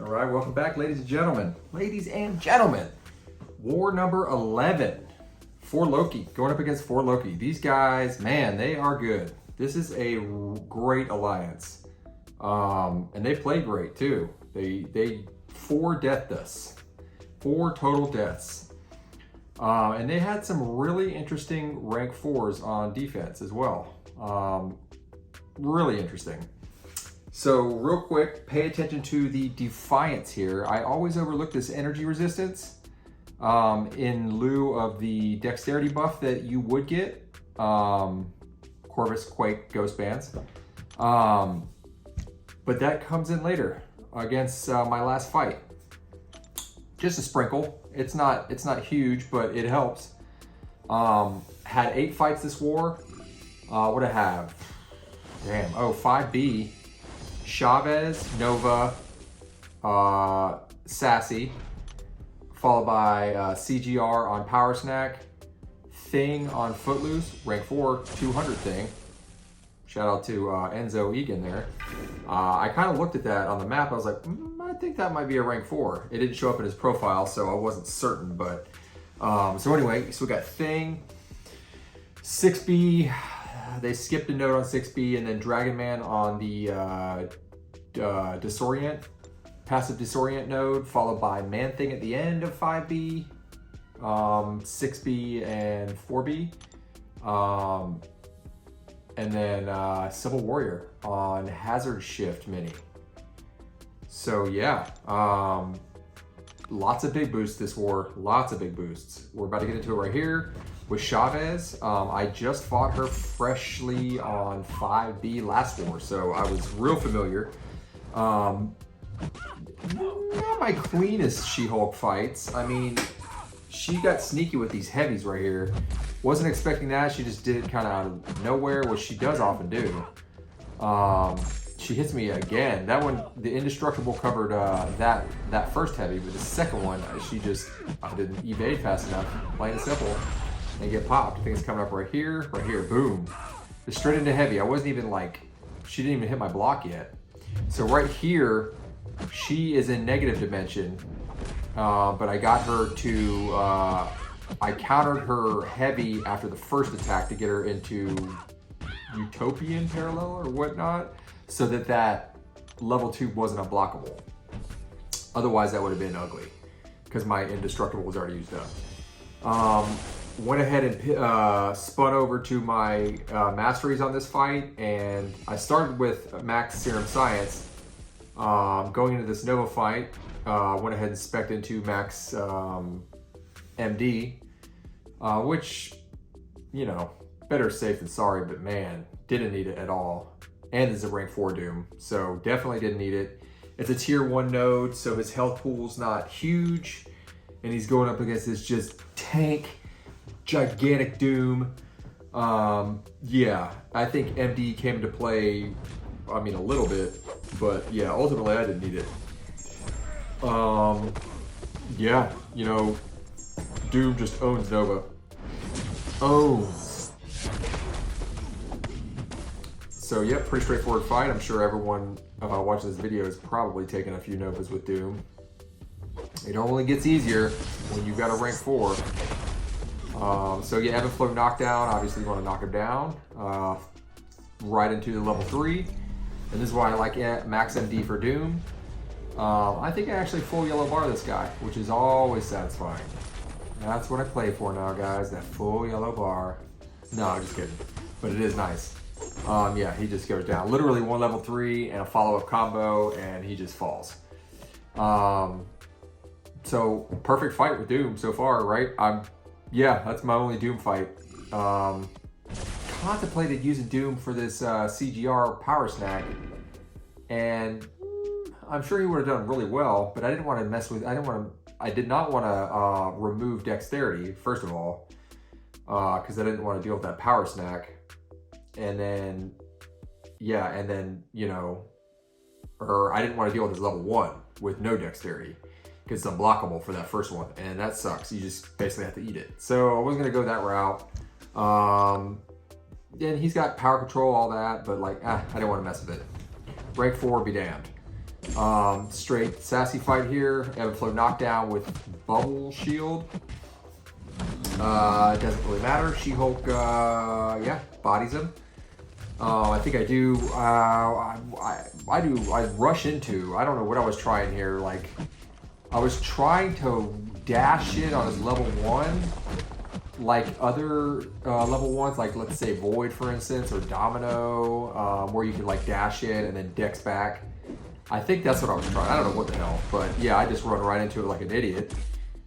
All right, welcome back, ladies and gentlemen. Ladies and gentlemen, war number 11. For Loki, going up against For Loki. These guys, man, they are good. This is a great alliance. And they play great too. They 4-deathed us. 4 total deaths. And they had some really interesting rank 4s on defense as well. Really interesting. So real quick, pay attention to the Defiance here. I always overlook this energy resistance in lieu of the dexterity buff that you would get. Corvus, Quake, Ghost Bands. But that comes in later against my last fight. Just a sprinkle. It's not huge, but it helps. Had 8 fights this war. What I have? Damn. Oh, 5B. Chavez, Nova, Sassy, followed by CGR on Power Snack, Thing on Footloose, rank 4, 200 Thing. Shout out to Enzo Egan there. I kind of looked at that on the map. I was like, I think that might be a rank 4. It didn't show up in his profile, so I wasn't certain. But so anyway, so we got Thing, 6B. They skipped a node on 6B, and then Dragon Man on the Disorient, passive Disorient node, followed by Man Thing at the end of 5B, 6B and 4B, and then Civil Warrior on Hazard Shift Mini. So yeah, lots of big boosts this war, lots of big boosts. We're about to get into it right here. With Chavez, I just fought her freshly on 5B last war, so I was real familiar. Not my cleanest She-Hulk fights. I mean, she got sneaky with these heavies right here. Wasn't expecting that. She just did it kind of out of nowhere, which she does often do. She hits me again. That one, the Indestructible covered that first heavy, but the second one, I didn't evade fast enough, plain and simple. And get popped. I think it's coming up right here, boom. Just straight into heavy. I wasn't even like, she didn't even hit my block yet. So right here, she is in negative dimension, but I got her to, I countered her heavy after the first attack to get her into Utopian parallel or whatnot, so that level 2 wasn't unblockable. Otherwise that would have been ugly, because my Indestructible was already used up. Went ahead and spun over to my masteries on this fight, and I started with Max Serum Science. Going into this Nova fight, went ahead and spec'd into Max MD, which, you know, better safe than sorry, but man, didn't need it at all. And it's a rank 4 Doom, so definitely didn't need it. It's a tier 1 node, so his health pool's not huge, and he's going up against this just tank, gigantic Doom. Yeah, I think MD came into play, I mean, a little bit, but yeah, ultimately I didn't need it. Yeah, you know, Doom just owns Nova. Owns. So yeah, pretty straightforward fight. I'm sure everyone watching this video has probably taken a few Novas with Doom. It only gets easier when you've got a rank 4. So yeah, Ebb and Flow knockdown, obviously you want to knock him down right into the level 3. And this is why I like Max MD for Doom. I think I actually full yellow bar this guy, which is always satisfying. That's what I play for now, guys, that full yellow bar. No, just kidding. But it is nice. Yeah, he just goes down. Literally one level 3 and a follow-up combo, and he just falls. So perfect fight with Doom so far, right? Yeah, that's my only Doom fight. Contemplated using Doom for this CGR Power Snack, and I'm sure he would have done really well, but I didn't want to mess with, I did not want to remove Dexterity, first of all, because I didn't want to deal with that Power Snack. And then, yeah, and then, you know, or I didn't want to deal with his level 1 with no Dexterity, because it's unblockable for that first one, and that sucks. You just basically have to eat it. So I wasn't gonna go that route. And he's got power control, all that, but like, I didn't want to mess with it. Rank 4, be damned. Straight Sassy fight here. Ebb and Flow knockdown with Bubble Shield. It doesn't really matter. She-Hulk, yeah, bodies him. I think I do, I rush into, I don't know what I was trying here. Like, I was trying to dash it on his level 1, like other level 1s, like let's say Void, for instance, or Domino, where you can like dash it and then dex back. I think that's what I was trying. I don't know what the hell, but yeah, I just run right into it like an idiot.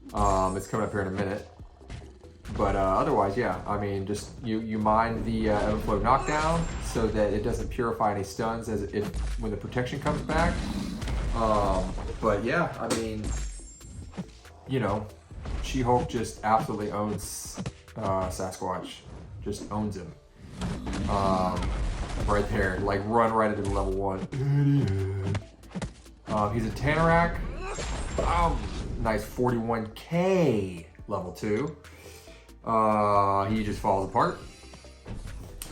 It's coming up here in a minute. But otherwise, yeah, I mean, just you mine the Ebb and Flow knockdown so that it doesn't purify any stuns as when the protection comes back. But yeah, I mean, you know, She-Hulk just absolutely owns Sasquatch, just owns him. Right there, like run right into the level 1. He's a Tanorak. Nice 41k level 2. He just falls apart.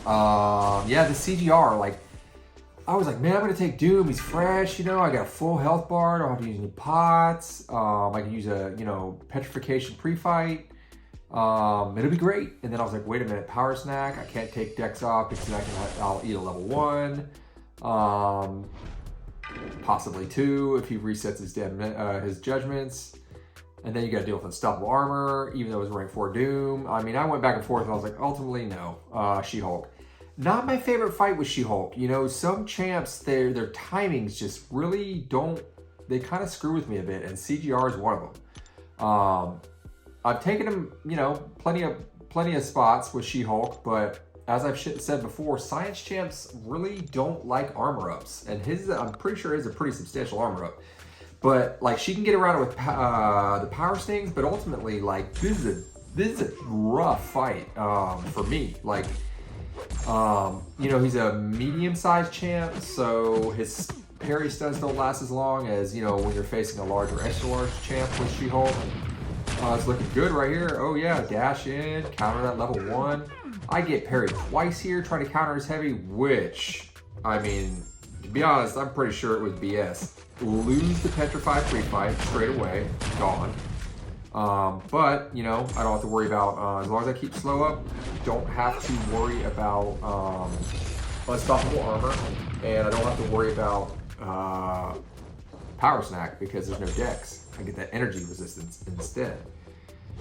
Yeah, the CGR, like, I was like, man, I'm gonna take Doom, he's fresh, you know, I got a full health bar, I don't have to use any pots, I can use a, you know, petrification pre-fight, it'll be great. And then I was like, wait a minute, power snack, I can't take Dex off because I'll eat a level 1, possibly 2 if he resets his judgments. And then you gotta deal with unstoppable armor, even though it was rank 4 Doom. I mean, I went back and forth and I was like, ultimately, no, She-Hulk. Not my favorite fight with She-Hulk. You know, some champs, their timings just really don't, they kind of screw with me a bit, and CGR is one of them. I've taken him, you know, plenty of spots with She-Hulk, but as I've said before, science champs really don't like armor ups, and I'm pretty sure his is a pretty substantial armor up. But like, she can get around it with the power stings, but ultimately, like, this is a rough fight for me. Like, you know, he's a medium-sized champ, so his parry stuns don't last as long as, you know, when you're facing a large or extra large champ with She-Hulk. It's looking good right here. Oh yeah, dash in, counter that level 1. I get parried twice here, trying to counter his heavy, which, I mean, to be honest, I'm pretty sure it was BS. Lose the Petrify pre-fight straight away, gone. But, you know, I don't have to worry about, as long as I keep slow up, don't have to worry about unstoppable armor, and I don't have to worry about power snack because there's no dex. I get that energy resistance instead.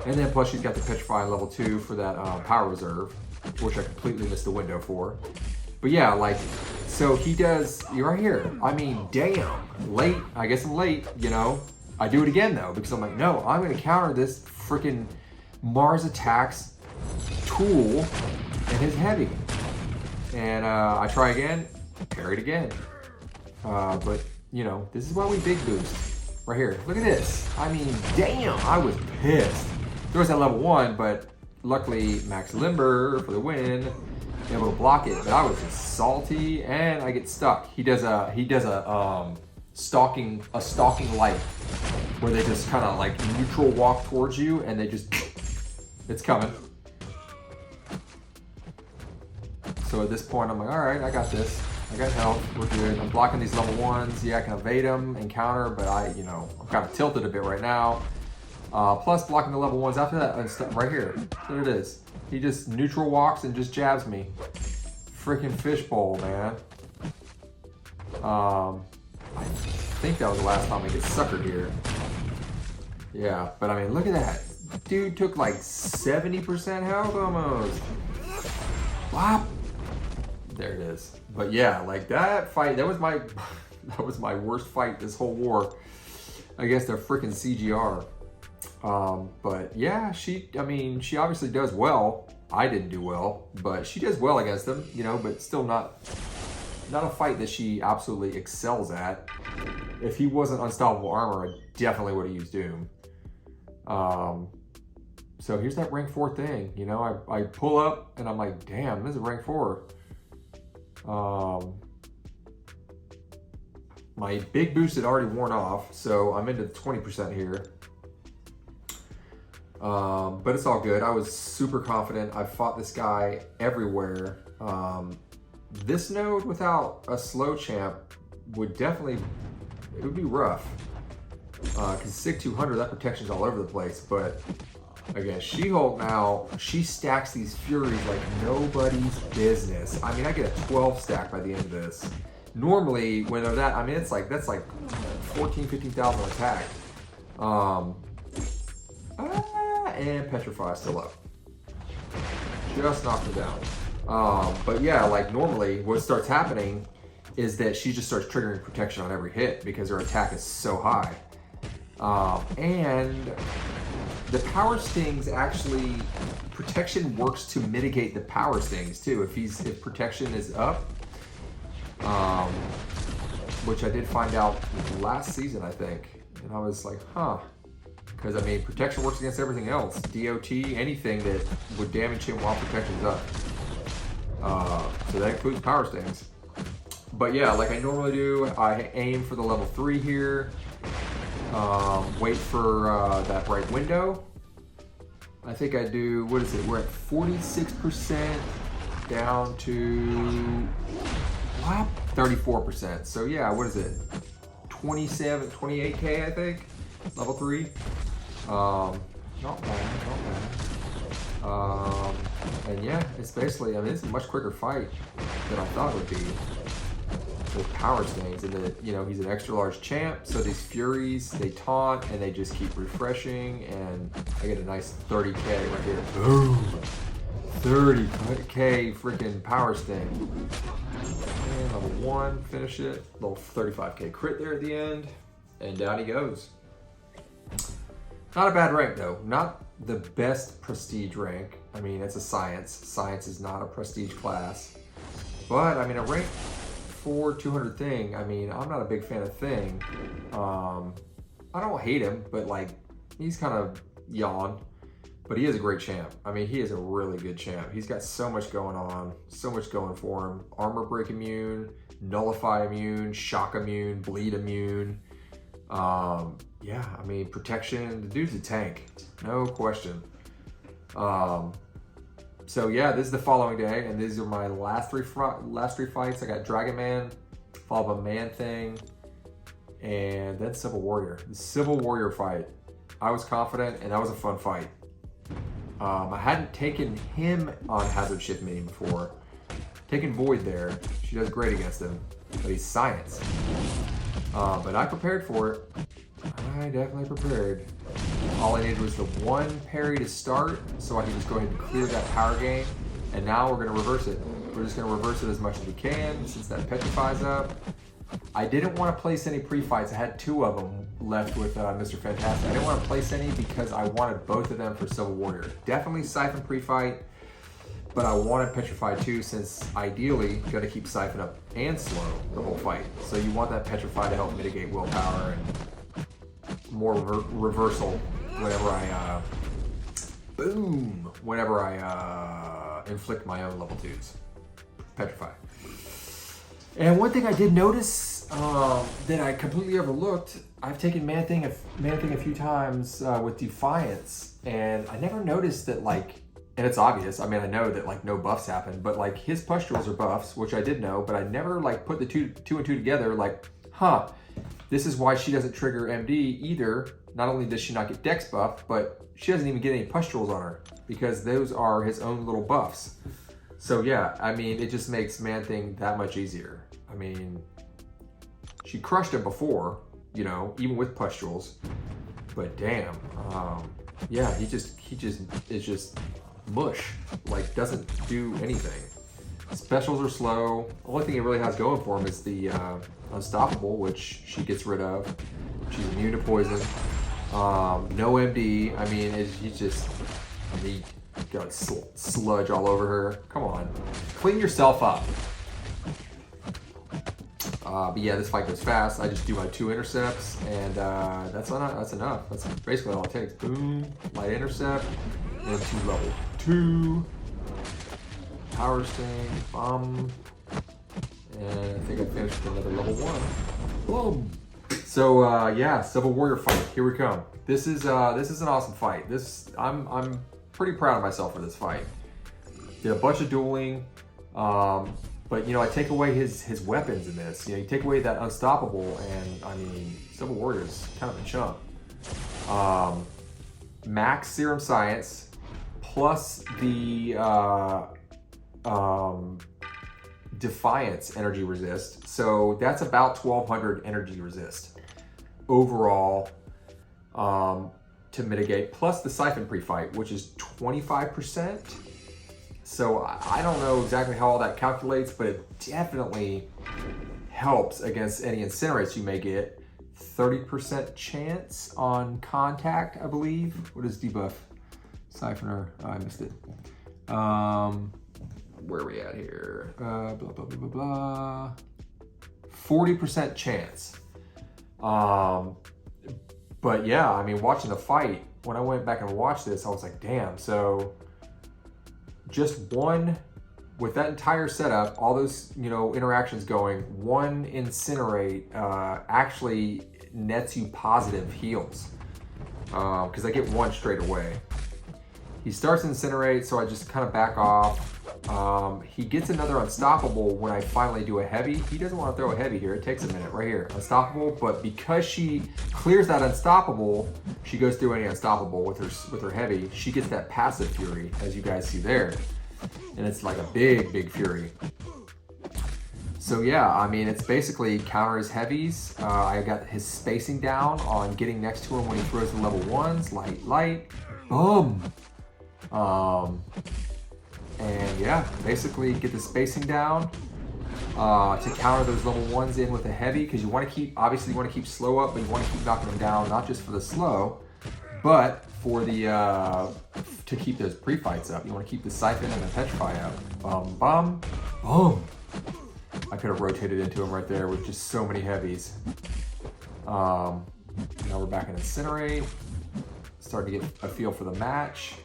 And then plus she's got the Petrify level 2 for that power reserve, which I completely missed the window for. But yeah, like, so he does, you're right here. I mean, damn, late, I guess I'm late, you know. I do it again though, because I'm like, no, I'm gonna counter this freaking Mars attacks tool and his heavy. And I try again, parried again. But, you know, this is why we big boost. Right here, look at this. I mean, damn, I was pissed. There was that level 1, but luckily Max Limber for the win. Able to block it, but I was just salty and I get stuck. He does a stalking light where they just kind of like neutral walk towards you and they just, it's coming. So at this point I'm like, all right, I got this. I got health, we're good. I'm blocking these level 1s. Yeah, I can evade them and counter, but I'm kind of tilted a bit right now. Plus blocking the level 1s after that, right here, there it is. He just neutral walks and just jabs me. Freaking fishbowl, man. I think that was the last time I get suckered here. Yeah, but I mean, look at that. Dude took like 70% health almost. Wow. There it is. But yeah, like that fight, that was my worst fight this whole war against their freaking CGR. But yeah, she obviously does well. I didn't do well, but she does well against them, you know, but still not a fight that she absolutely excels at. If he wasn't unstoppable armor, I definitely would have used Doom. So here's that rank 4 thing, you know, I pull up and I'm like, damn, this is rank 4. My big boost had already worn off, so I'm into the 20% here. But it's all good. I was super confident. I fought this guy everywhere. This node without a slow champ would definitely, it would be rough. Because SIG 200, that protection's all over the place. But again, She-Hulk now, she stacks these Furies like nobody's business. I mean, I get a 12 stack by the end of this. Normally, when they're that, I mean, it's like, that's like 14, 15,000 attack. And Petrify still up. Just knocked her down. But yeah, like normally what starts happening is that she just starts triggering protection on every hit because her attack is so high. And the power stings actually, protection works to mitigate the power stings too. If protection is up, which I did find out last season, I think. And I was like, huh. Because, I mean, protection works against everything else. DOT, anything that would damage him while protection's up. So that includes power stings. But yeah, like I normally do, I aim for the level 3 here. Wait for that bright window. I think I do, what is it? We're at 46% down to, what? 34%. So yeah, what is it? 28K, I think. Level 3. Not bad, not bad. And yeah, it's basically, I mean, it's a much quicker fight than I thought it would be with power stings. And that, you know, he's an extra large champ, so these Furies, they taunt and they just keep refreshing, and I get a nice 30K right here. Boom! 30K freaking power sting. And level 1, finish it. Little 35K crit there at the end, and down he goes. Not a bad rank though. Not the best prestige rank. I mean, it's a science. Science is not a prestige class. But I mean, a rank 4 200 Thing, I mean, I'm not a big fan of Thing. I don't hate him, but like, he's kind of yawn. But he is a great champ. I mean, he is a really good champ. He's got so much going on, so much going for him. Armor break immune, nullify immune, shock immune, bleed immune. Yeah, I mean, protection, the dude's a tank, no question. So yeah, this is the following day, and these are my last three fights. I got Dragon Man, followed by Man Thing, and then Civil Warrior. The Civil Warrior fight, I was confident, and that was a fun fight. I hadn't taken him on Hazard Shift Mini before. Taken Void there, she does great against him, but he's science. But I prepared for it. I definitely prepared. All I needed was the one parry to start, so I could just go ahead and clear that power gain. And now we're gonna reverse it. We're just gonna reverse it as much as we can, since that petrifies up. I didn't want to place any pre-fights. I had 2 of them left with Mr. Fantastic. I didn't want to place any because I wanted both of them for Civil Warrior. Definitely Siphon pre-fight, but I wanted Petrify too, since ideally you gotta keep Siphon up and slow the whole fight. So you want that Petrify to help mitigate willpower and more reversal whenever I inflict my own level 2s. Petrify. And one thing I did notice that I completely overlooked, I've taken Man Thing a few times with Defiance, and I never noticed that, like, and it's obvious, I mean, I know that like no buffs happen, but like his pustules are buffs, which I did know, but I never like put the two and two together, like, huh, this is why she doesn't trigger MD either. Not only does she not get Dex buff, but she doesn't even get any pustules on her, because those are his own little buffs. So yeah, I mean, it just makes Man Thing that much easier. I mean, she crushed him before, you know, even with pustules, but damn, yeah, he just is just mush, like doesn't do anything. Specials are slow. The only thing it really has going for him is the Unstoppable, which she gets rid of. She's immune to poison. No MD. I mean, he got sludge all over her. Come on, clean yourself up. But yeah, this fight goes fast. I just do my 2 intercepts, and that's enough. That's basically all it takes. Boom, light intercept, and 2 level 2. Power Sting, bomb, and I think I finished with another level 1. Boom. So yeah, Civil Warrior fight. Here we come. This is an awesome fight. I'm pretty proud of myself for this fight. Did a bunch of dueling. But, you know, I take away his weapons in this. You know, you take away that unstoppable, and, I mean, Civil Warrior's kind of a chump. Max Serum Science, plus the Defiance Energy Resist. So that's about 1200 energy resist overall to mitigate, plus the Siphon pre-fight, which is 25%. So I don't know exactly how all that calculates, but it definitely helps against any incinerates you may get. 30% chance on contact, I believe. What is debuff? Siphoner, oh, I missed it. Where are we at here? Blah, blah, blah, blah, blah. 40% chance. But yeah, I mean, watching the fight, when I went back and watched this, I was like, damn, so just one, with that entire setup, all those, you know, interactions going, one incinerate actually nets you positive heals. Because I get one straight away. He starts incinerate, so I just kind of back off. He gets another unstoppable when I finally do a heavy. He doesn't want to throw a heavy here. It takes a minute right here. Unstoppable, but because she clears that unstoppable, she goes through any unstoppable with her heavy. She gets that passive fury, as you guys see there. And it's like a big, big fury. So yeah, I mean, it's basically counter his heavies. I got his spacing down on getting next to him when he throws the level ones. Light, light, boom. And yeah, basically get the spacing down to counter those level ones in with a heavy, because you want to keep, obviously you want to keep slow up, but you want to keep knocking them down, not just for the slow, but for the, to keep those pre-fights up. You want to keep the Siphon and the Petrify up. Bum, bum, boom. I could have rotated into him right there with just so many heavies. Now we're back in Incinerate. Starting to get a feel for the match.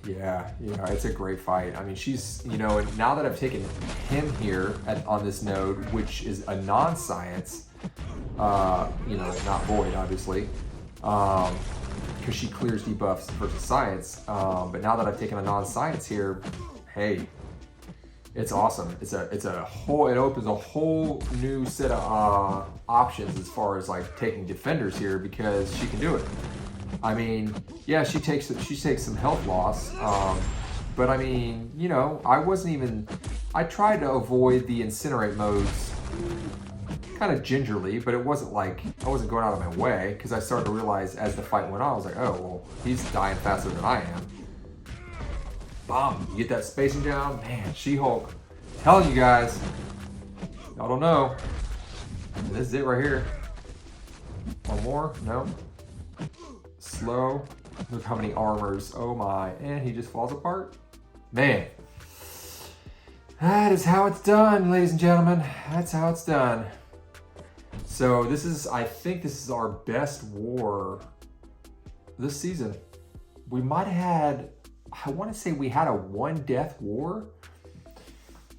Yeah, it's a great fight. I mean, she's, you know, and now that I've taken him here on this node, which is a non-science, you know, not void, obviously, because she clears debuffs versus science. But now that I've taken a non-science here, hey, it's awesome. It opens a whole new set of options as far as like taking defenders here, because she can do it. I mean, yeah, she takes some health loss, but I mean, you know, I tried to avoid the incinerate modes kind of gingerly, but it wasn't like, I wasn't going out of my way, because I started to realize as the fight went on, I was like, oh, well, he's dying faster than I am. Bomb, you get that spacing down, man, She-Hulk, telling you guys, y'all don't know, this is it right here. One more, no. Slow. Look how many armors. Oh my. And he just falls apart. Man. That is how it's done, ladies and gentlemen. That's how it's done. So this is, I think this is our best war this season. We might have had, I want to say we had a one death war.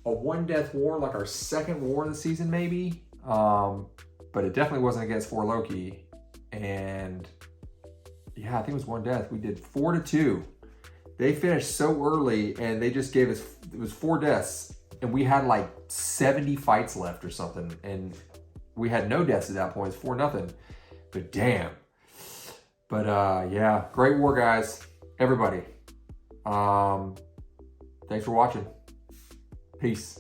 A one death war, like our second war of the season maybe. But it definitely wasn't against 4 Loki. And yeah, I think it was one death. We did 4-2. They finished so early, and they just gave us, it was 4 deaths, and we had like 70 fights left or something, and we had no deaths at that point. It's 4-0. But damn. But yeah, great war, guys. Everybody. Thanks for watching. Peace.